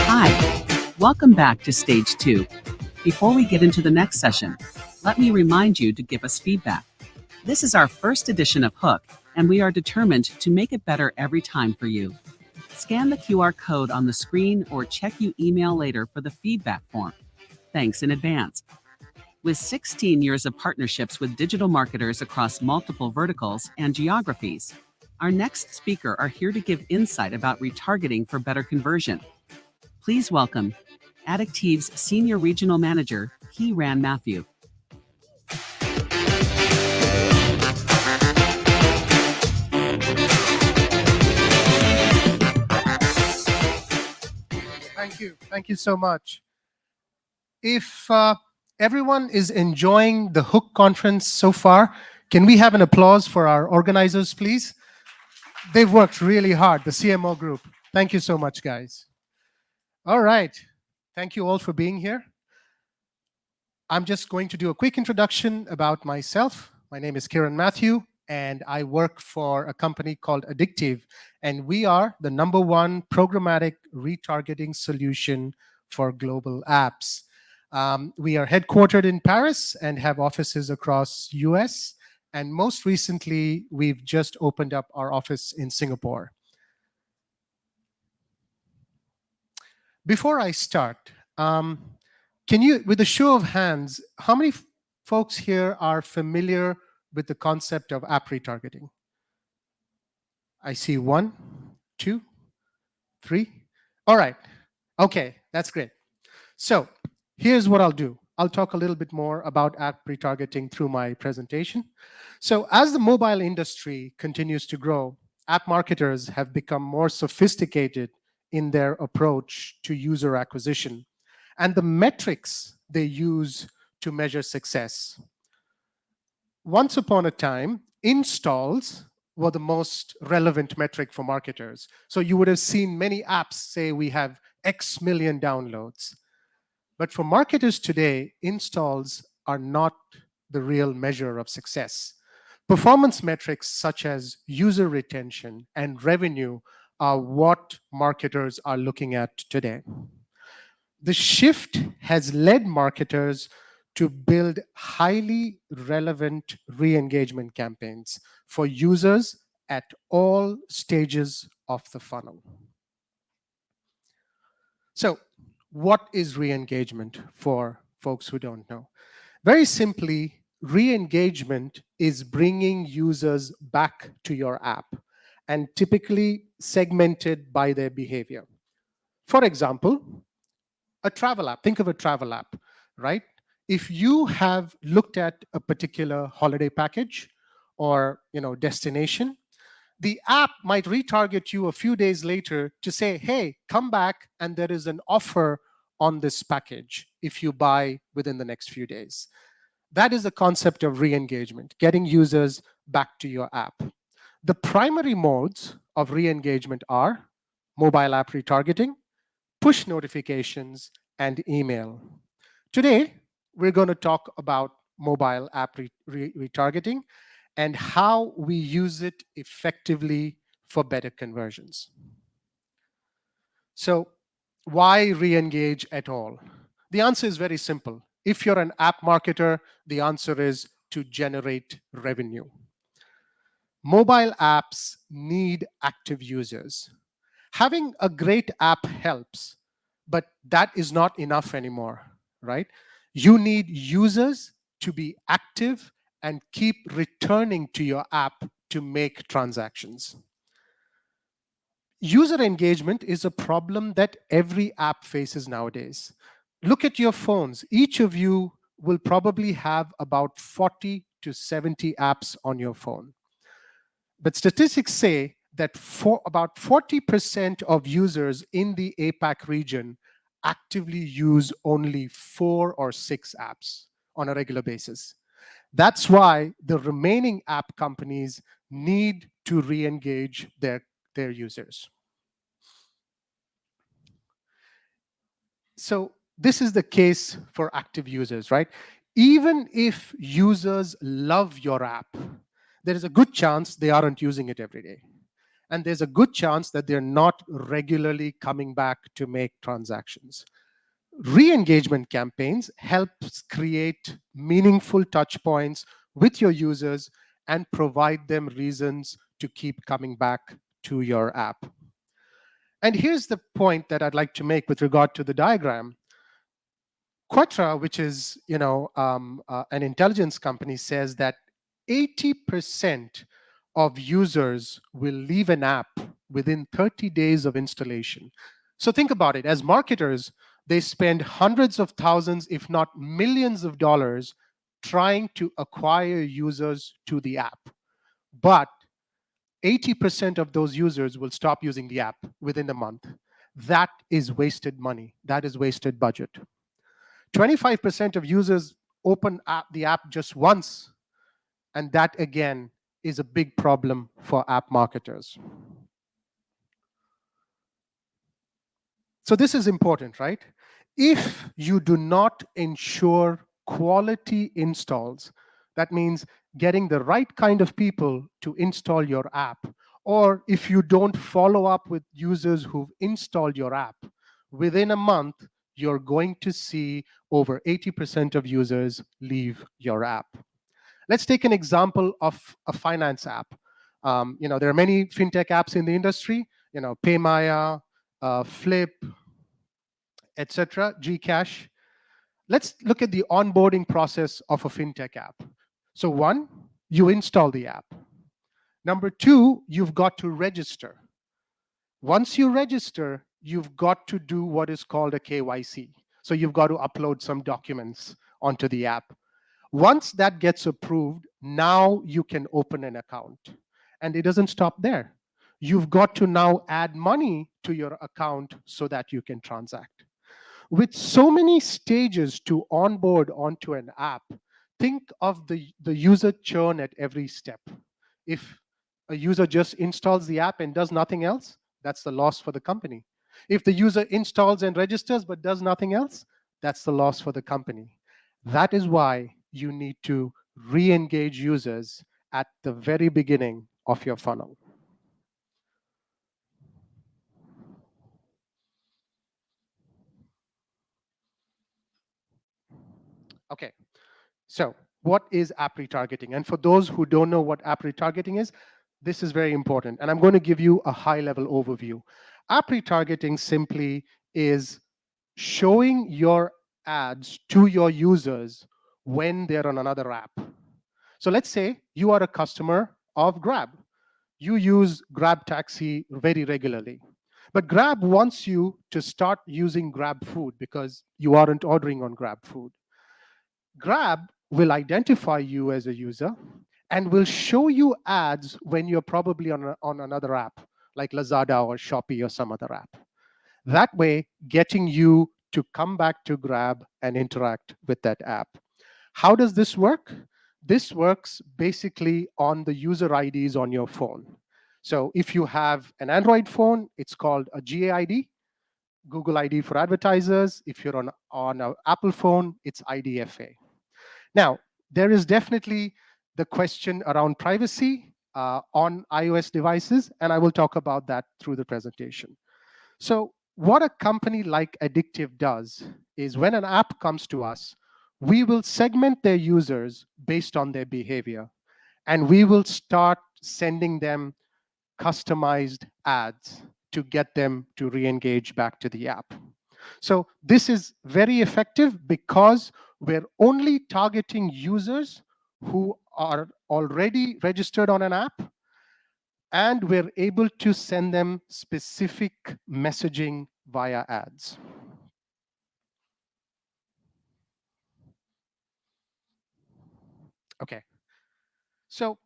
Hi, welcome back to Stage 2. Before we get into the next session, let me remind you to give us feedback. This is our first edition of Hook, and we are determined to make it better every time for you. Scan the QR code on the screen or check your email later for the feedback form. Thanks in advance. With 16 years of partnerships with digital marketers across multiple verticals and geographies, our next speaker are here to give insight about retargeting for better conversion. Please welcome Adikteev's Senior Regional Manager, Kiran Mathew. Thank you so much. If everyone is enjoying the Hook conference so far, can we have an applause for our organizers, please? They've worked really hard, the CMO group. Thank you so much, guys. All right. Thank you all for being here. I'm just going to do a quick introduction about myself. My name is Kiran Mathew, and I work for a company called Adikteev, and we are the #1 programmatic retargeting solution for global apps. We are headquartered in Paris and have offices across US, and most recently, we've just opened up our office in Singapore. Before I start, can you, with a show of hands, how many folks here are familiar with the concept of app retargeting? I see 1, 2, 3. All right. Okay, that's great. So here's what I'll do. I'll talk a little bit more about app retargeting through my presentation. So as the mobile industry continues to grow, app marketers have become more sophisticated in their approach to user acquisition and the metrics they use to measure success. Once upon a time, installs were the most relevant metric for marketers. So you would have seen many apps say we have X million downloads. But for marketers today, installs are not the real measure of success. Performance metrics such as user retention and revenue are what marketers are looking at today. The shift has led marketers to build highly relevant re-engagement campaigns for users at all stages of the funnel. So, what is re-engagement for folks who don't know? Very simply, re-engagement is bringing users back to your app and typically segmented by their behavior. For example, a travel app. Think of a travel app, right? If you have looked at a particular holiday package or destination, the app might retarget you a few days later to say, hey, come back and there is an offer on this package if you buy within the next few days. That is the concept of re-engagement, getting users back to your app. The primary modes of re-engagement are mobile app retargeting, push notifications, and email. Today, we're going to talk about mobile app retargeting and how we use it effectively for better conversions. So, why re-engage at all? The answer is very simple. If you're an app marketer, the answer is to generate revenue. Mobile apps need active users. Having a great app helps, but that is not enough anymore, right? You need users to be active and keep returning to your app to make transactions. User engagement is a problem that every app faces nowadays. Look at your phones. Each of you will probably have about 40 to 70 apps on your phone. But statistics say that for about 40% of users in the APAC region actively use only 4 or 6 apps on a regular basis. That's why the remaining app companies need to re-engage their users. So this is the case for active users, right? Even if users love your app, there is a good chance they aren't using it every day. And there's a good chance that they're not regularly coming back to make transactions. Re-engagement campaigns helps create meaningful touch points with your users and provide them reasons to keep coming back to your app. And here's the point that I'd like to make with regard to the diagram. Quatra, which is an intelligence company, says that 80% of users will leave an app within 30 days of installation. So think about it. As marketers, they spend hundreds of thousands, if not millions of dollars trying to acquire users to the app. But 80% of those users will stop using the app within a month. That is wasted money. That is wasted budget. 25% of users open the app just once, and that again is a big problem for app marketers. So this is important, right? If you do not ensure quality installs, that means getting the right kind of people to install your app, or if you don't follow up with users who've installed your app, within a month, you're going to see over 80% of users leave your app. Let's take an example of a finance app. There are many fintech apps in the industry, Paymaya, Flip, etc., Gcash. Let's look at the onboarding process of a fintech app. So one, you install the app. Number two, you've got to register. Once you register, you've got to do what is called a KYC. So you've got to upload some documents onto the app. Once that gets approved, now you can open an account. And it doesn't stop there. You've got to now add money to your account so that you can transact. With so many stages to onboard onto an app, think of the user churn at every step. If a user just installs the app and does nothing else, that's the loss for the company. If the user installs and registers but does nothing else, that's the loss for the company. That is why you need to re-engage users at the very beginning of your funnel. Okay, so what is app retargeting? And for those who don't know what app retargeting is, this is very important. And I'm going to give you a high-level overview. App retargeting simply is showing your ads to your users when they're on another app. So let's say you are a customer of Grab. You use Grab Taxi very regularly. But Grab wants you to start using Grab Food because you aren't ordering on Grab Food. Grab will identify you as a user and will show you ads when you're probably on another app, like Lazada or Shopee or some other app. That way, getting you to come back to Grab and interact with that app. How does this work? This works basically on the user IDs on your phone. So if you have an Android phone, it's called a GAID, Google ID for advertisers. If you're on an Apple phone, it's IDFA. Now, there is definitely the question around privacy on iOS devices, and I will talk about that through the presentation. So what a company like Adikteev does is when an app comes to us, we will segment their users based on their behavior, and we will start sending them customized ads to get them to re-engage back to the app. So this is very effective because we're only targeting users who are already registered on an app, and we're able to send them specific messaging via ads. Okay. So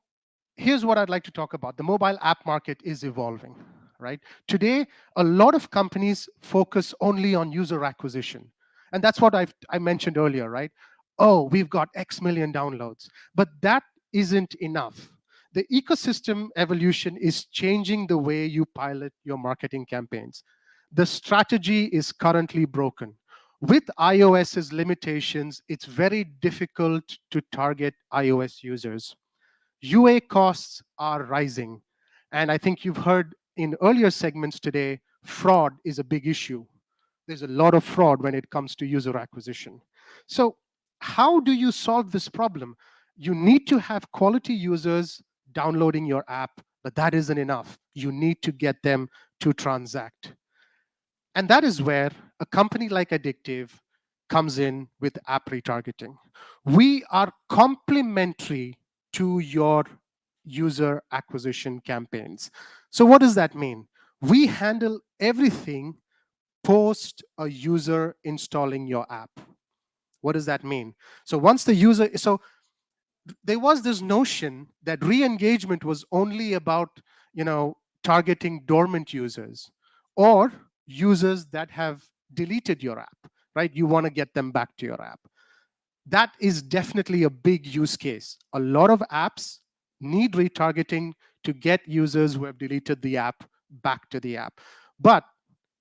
here's what I'd like to talk about. The mobile app market is evolving, right? Today, a lot of companies focus only on user acquisition. And that's what I mentioned earlier, right? Oh, we've got X million downloads. But that isn't enough. The ecosystem evolution is changing the way you pilot your marketing campaigns. The strategy is currently broken. With iOS's limitations, it's very difficult to target iOS users. UA costs are rising. And I think you've heard in earlier segments today, fraud is a big issue. There's a lot of fraud when it comes to user acquisition. So how do you solve this problem? You need to have quality users downloading your app, but that isn't enough. You need to get them to transact. And that is where a company like Adikteev comes in with app retargeting. We are complementary to your user acquisition campaigns. So what does that mean? We handle everything post a user installing your app. What does that mean? So once the user, so there was this notion that re-engagement was only about, targeting dormant users or users that have deleted your app, right? You want to get them back to your app. That is definitely a big use case. A lot of apps need retargeting to get users who have deleted the app back to the app. But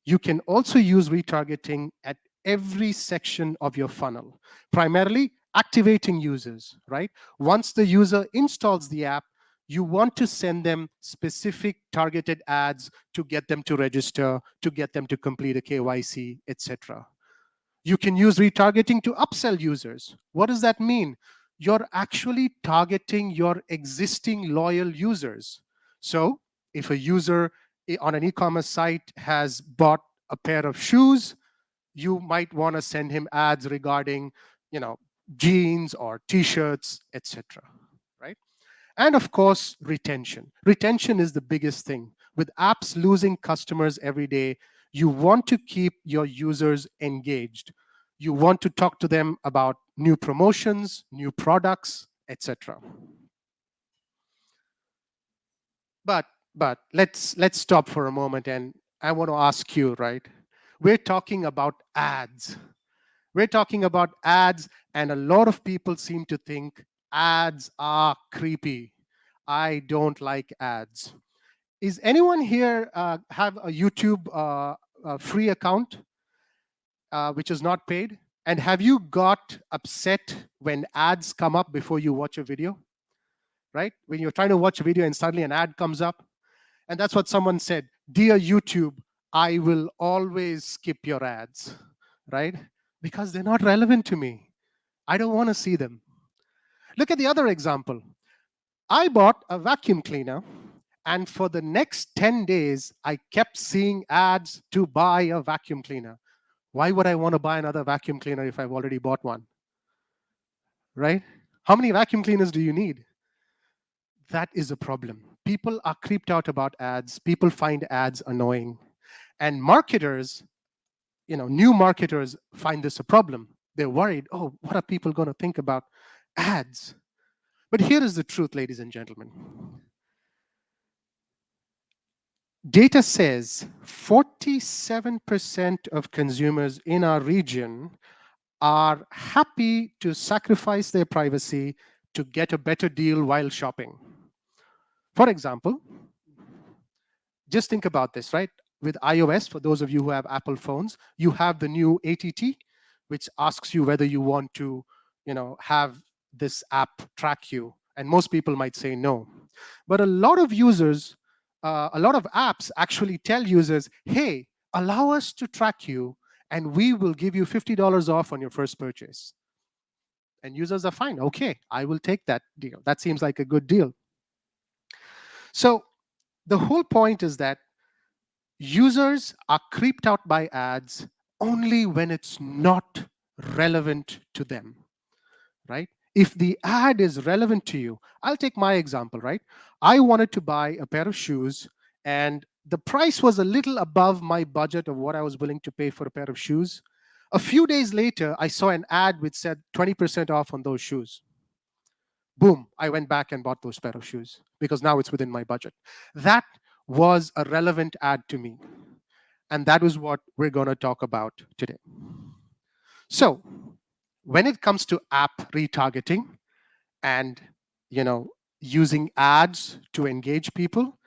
you can also use retargeting at every section of your funnel, primarily activating users, right? Once the user installs the app, you want to send them specific targeted ads to get them to register, to get them to complete a KYC, etc. You can use retargeting to upsell users. What does that mean? You're actually targeting your existing loyal users. So if a user on an e-commerce site has bought a pair of shoes, you might want to send him ads regarding, jeans or t-shirts, etc. Right? And of course, retention. Retention is the biggest thing. With apps losing customers every day, you want to keep your users engaged. You want to talk to them about new promotions, new products, etc. But let's stop for a moment, and I want to ask you, right? We're talking about ads. We're talking about ads, and a lot of people seem to think ads are creepy. I don't like ads. Is anyone here have a YouTube free account which is not paid? And have you got upset when ads come up before you watch a video? Right? When you're trying to watch a video and suddenly an ad comes up. And that's what someone said. Dear YouTube, I will always skip your ads. Right? Because they're not relevant to me. I don't want to see them. Look at the other example. I bought a vacuum cleaner, and for the next 10 days, I kept seeing ads to buy a vacuum cleaner. Why would I want to buy another vacuum cleaner if I've already bought one? Right? How many vacuum cleaners do you need? That is a problem. People are creeped out about ads. People find ads annoying. And marketers, new marketers find this a problem. They're worried, oh, what are people going to think about ads? But here is the truth, ladies and gentlemen. Data says 47% of consumers in our region are happy to sacrifice their privacy to get a better deal while shopping. For example, just think about this, right? With iOS, for those of you who have Apple phones, you have the new ATT, which asks you whether you want to, have this app track you. And most people might say no. But a lot of users, a lot of apps actually tell users, hey, allow us to track you and we will give you $50 off on your first purchase. And users are fine. Okay, I will take that deal. That seems like a good deal. So the whole point is that users are creeped out by ads only when it's not relevant to them, right? If the ad is relevant to you, I'll take my example, right? I wanted to buy a pair of shoes, and the price was a little above my budget of what I was willing to pay for a pair of shoes. A few days later, I saw an ad which said 20% off on those shoes. Boom, I went back and bought those pair of shoes because now it's within my budget. That was a relevant ad to me. And that is what we're going to talk about today. So when it comes to app retargeting and using ads to engage people,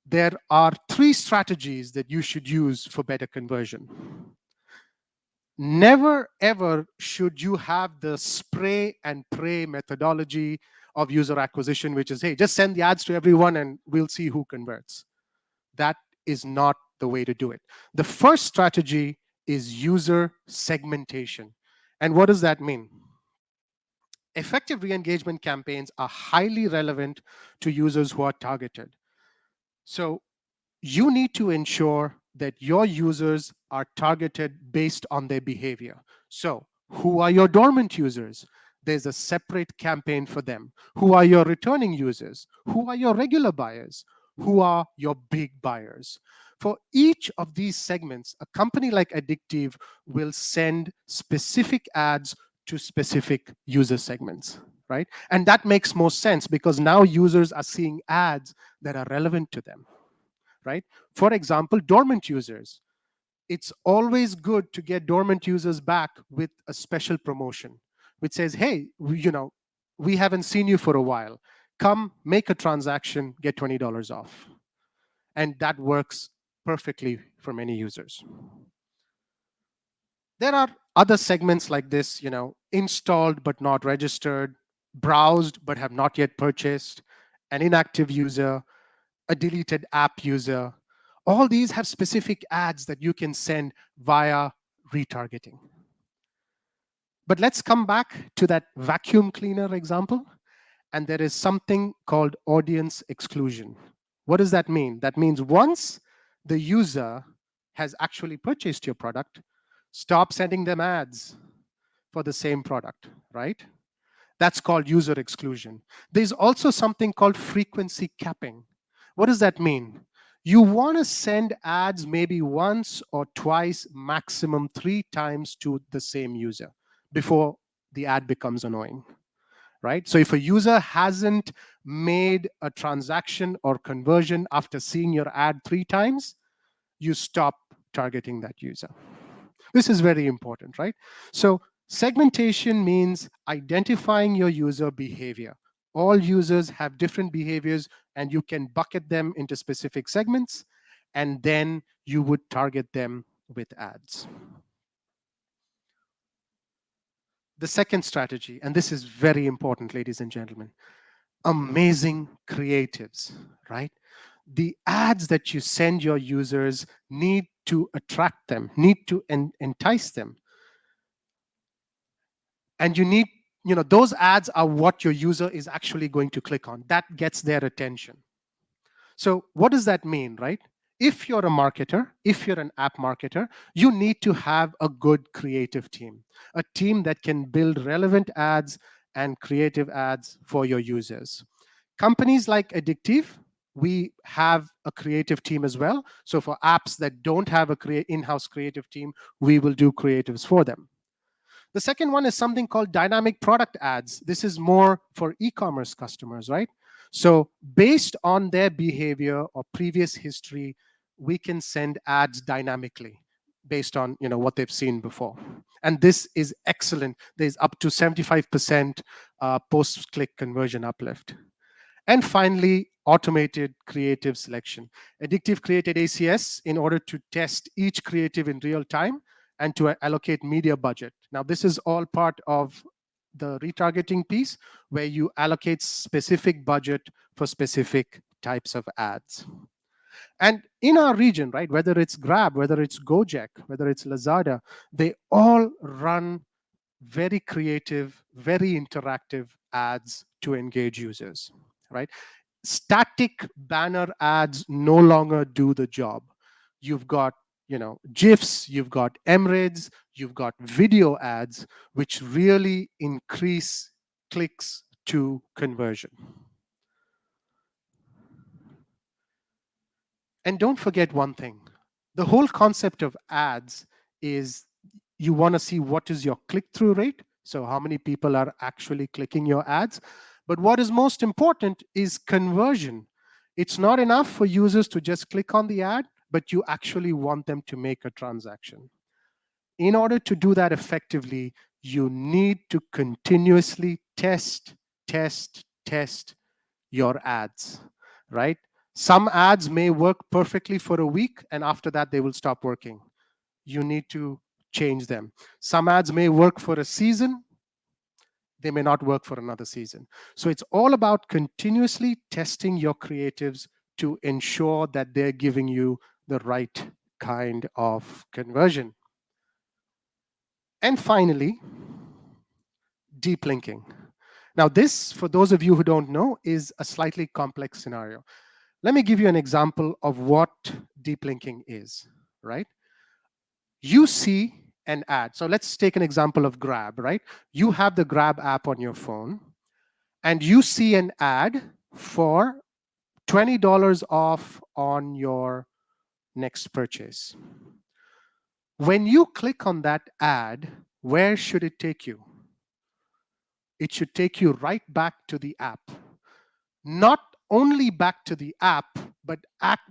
there are 3 strategies that you should use for better conversion. Never ever should you have the spray and pray methodology of user acquisition, which is, hey, just send the ads to everyone and we'll see who converts. That is not the way to do it. The first strategy is user segmentation. And what does that mean? Effective re-engagement campaigns are highly relevant to users who are targeted. So you need to ensure that your users are targeted based on their behavior. So who are your dormant users? There's a separate campaign for them. Who are your returning users? Who are your regular buyers? Who are your big buyers? For each of these segments, a company like Adikteev will send specific ads to specific user segments, right? And that makes more sense because now users are seeing ads that are relevant to them, right? For example, dormant users. It's always good to get dormant users back with a special promotion, which says, hey, we haven't seen you for a while. Come, make a transaction, get $20 off. And that works perfectly for many users. There are other segments like this, installed but not registered, browsed but have not yet purchased, an inactive user, a deleted app user. All these have specific ads that you can send via retargeting. But let's come back to that vacuum cleaner example. And there is something called audience exclusion. What does that mean? That means once the user has actually purchased your product, stop sending them ads for the same product, right? That's called user exclusion. There's also something called frequency capping. What does that mean? You want to send ads maybe once or twice, maximum 3 times to the same user before the ad becomes annoying, right? So if a user hasn't made a transaction or conversion after seeing your ad 3 times, you stop targeting that user. This is very important, right? So segmentation means identifying your user behavior. All users have different behaviors, and you can bucket them into specific segments, and then you would target them with ads. The second strategy, and this is very important, ladies and gentlemen, amazing creatives, right? The ads that you send your users need to attract them, need to entice them. And you need, those ads are what your user is actually going to click on. That gets their attention. So what does that mean, right? If you're a marketer, if you're an app marketer, you need to have a good creative team, a team that can build relevant ads and creative ads for your users. Companies like Adikteev, we have a creative team as well. So for apps that don't have a in-house creative team, we will do creatives for them. The second one is something called dynamic product ads. This is more for e-commerce customers, right? So based on their behavior or previous history, we can send ads dynamically based on what they've seen before. And this is excellent. There's up to 75% post-click conversion uplift. And finally, automated creative selection. Adikteev created ACS in order to test each creative in real time and to allocate media budget. Now, this is all part of the retargeting piece where you allocate specific budget for specific types of ads. And in our region, right, whether it's Grab, whether it's Gojek, whether it's Lazada, they all run very creative, very interactive ads to engage users, right? Static banner ads no longer do the job. You've got GIFs, you've got Emirates, you've got video ads, which really increase clicks to conversion. And don't forget one thing. The whole concept of ads is you want to see what is your click-through rate, so how many people are actually clicking your ads. But what is most important is conversion. It's not enough for users to just click on the ad, but you actually want them to make a transaction. In order to do that effectively, you need to continuously test your ads, right? Some ads may work perfectly for a week, and after that, they will stop working. You need to change them. Some ads may work for a season, they may not work for another season. So it's all about continuously testing your creatives to ensure that they're giving you the right kind of conversion. And finally, deep linking. Now, this, for those of you who don't know, is a slightly complex scenario. Let me give you an example of what deep linking is, right? You see an ad. So let's take an example of Grab, right? You have the Grab app on your phone, and you see an ad for $20 off on your next purchase. When you click on that ad, where should it take you? It should take you right back to the app. Not only back to the app, but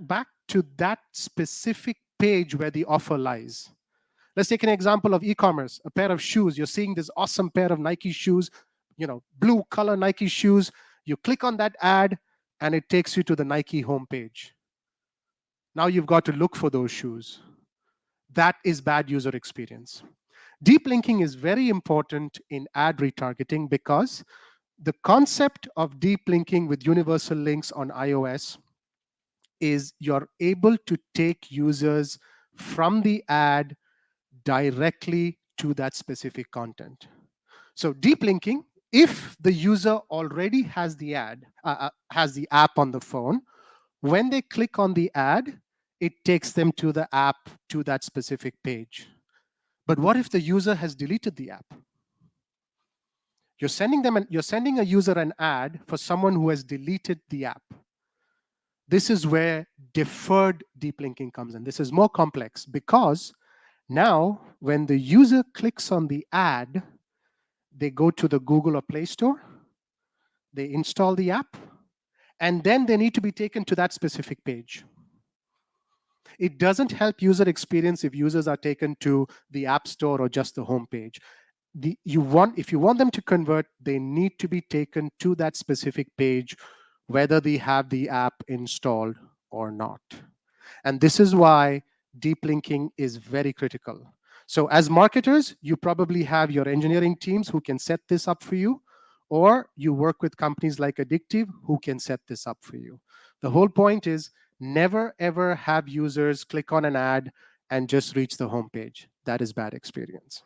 back to that specific page where the offer lies. Let's take an example of e-commerce, a pair of shoes. You're seeing this awesome pair of Nike shoes, blue color Nike shoes. You click on that ad and it takes you to the Nike homepage. Now you've got to look for those shoes. That is bad user experience. Deep linking is very important in ad retargeting because the concept of deep linking with universal links on iOS is you're able to take users from the ad directly to that specific content. So deep linking, if the user already has the has the app on the phone, when they click on the ad, it takes them to the app, to that specific page. But what if the user has deleted the app? You're sending a user an ad for someone who has deleted the app. This is where deferred deep linking comes in. This is more complex because now when the user clicks on the ad, they go to the Google or Play Store, they install the app, and then they need to be taken to that specific page. It doesn't help user experience if users are taken to the App Store or just the home page. If you want them to convert, they need to be taken to that specific page, whether they have the app installed or not. And this is why deep linking is very critical. So as marketers, you probably have your engineering teams who can set this up for you, or you work with companies like Adikteev who can set this up for you. The whole point is never ever have users click on an ad and just reach the homepage. That is bad experience.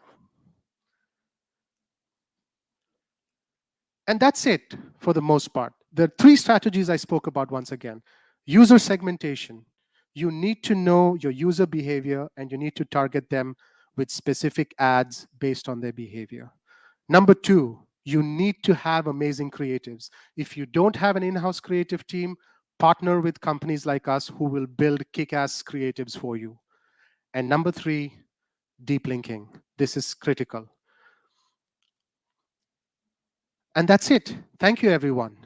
And that's it for the most part. The three strategies I spoke about once again. User segmentation. You need to know your user behavior and you need to target them with specific ads based on their behavior. Number two, you need to have amazing creatives. If you don't have an in-house creative team, partner with companies like us who will build kick-ass creatives for you. And number three, deep linking. This is critical. And that's it. Thank you, everyone.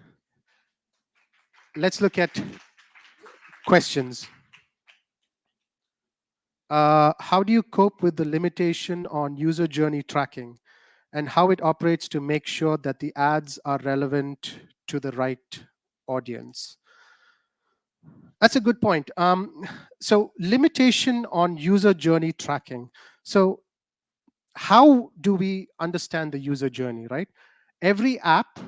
Let's look at questions. How do you cope with the limitation on user journey tracking and how it operates to make sure that the ads are relevant to the right audience? That's a good point. So limitation on user journey tracking. So how do we understand the user journey, right? Every app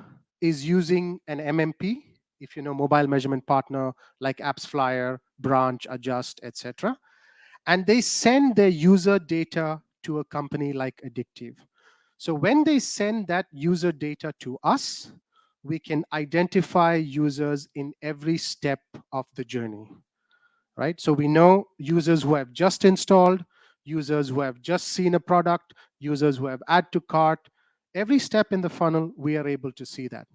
is using an MMP, if you know, mobile measurement partner, like Apps Flyer, Branch, Adjust, etc. And they send their user data to a company like Adikteev. So when they send that user data to us, we can identify users in every step of the journey, right? So we know users who have just installed, users who have just seen a product, users who have add to cart. Every step in the funnel, we are able to see that.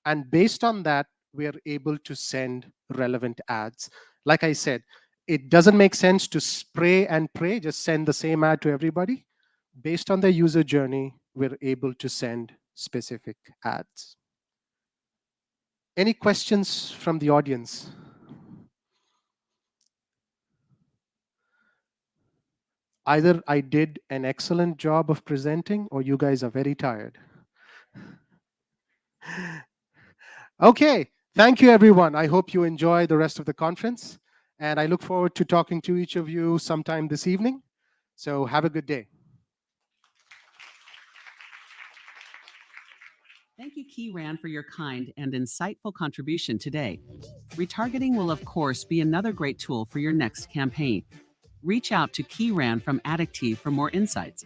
And based on that, we are able to send relevant ads. Like I said, it doesn't make sense to spray and pray, just send the same ad to everybody. Based on the user journey, we're able to send specific ads. Any questions from the audience? Either I did an excellent job of presenting or you guys are very tired. Okay, thank you everyone. I hope you enjoy the rest of the conference and I look forward to talking to each of you sometime this evening. So have a good day. Thank you, Kiran, for your kind and insightful contribution today. Retargeting will, of course, be another great tool for your next campaign. Reach out to Kiran from Adikteev for more insights.